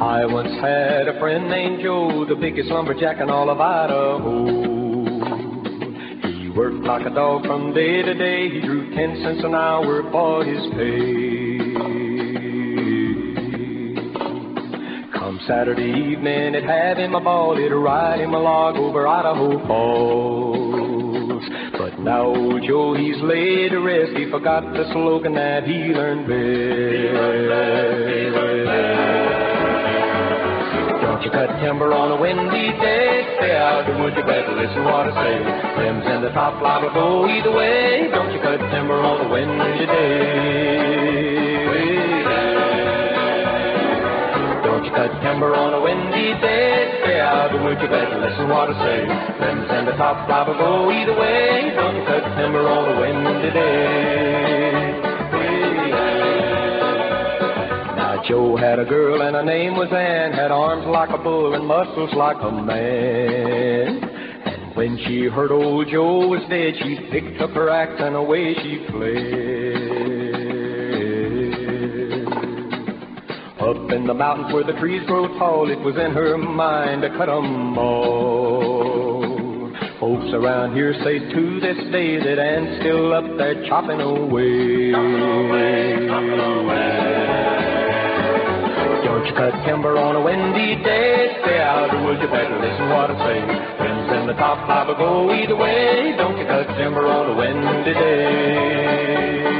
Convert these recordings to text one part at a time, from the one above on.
I once had a friend named Joe, the biggest lumberjack in all of Idaho. He worked like a dog from day to day. He drew 10 cents an hour for his pay. Come Saturday evening, it'd have him a ball. It'd ride him a log over Idaho Falls. But now old Joe, he's laid to rest. He forgot the slogan that he learned best. Don't you cut timber on a windy day. Stay out the woods, you better listen what I say. Limbs and the top liable go either way. Don't you cut timber on a windy day. Don't you cut timber on a windy day. Stay out the woods, you better listen what I say. Limbs and the top liable go either way. Don't you cut timber on a windy day. Joe had a girl and her name was Ann, had arms like a bull and muscles like a man. And when she heard old Joe was dead, she picked up her axe and away she fled. Up in the mountains where the trees grow tall, it was in her mind to cut 'em all. Folks around here say to this day that Ann's still up there chopping away. Chopping away. Don't you cut timber on a windy day. Stay out of the woods, you better listen what I say. Winds in the top liable go either way. Don't you cut timber on a windy day.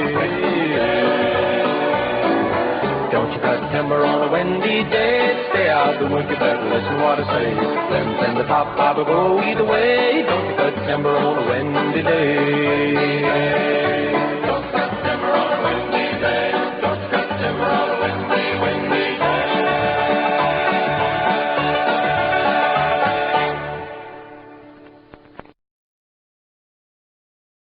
Don't you cut timber on a windy day. Stay out of the woods, you better listen what I say. Winds in the top liable go either way. Don't you cut timber on a windy day.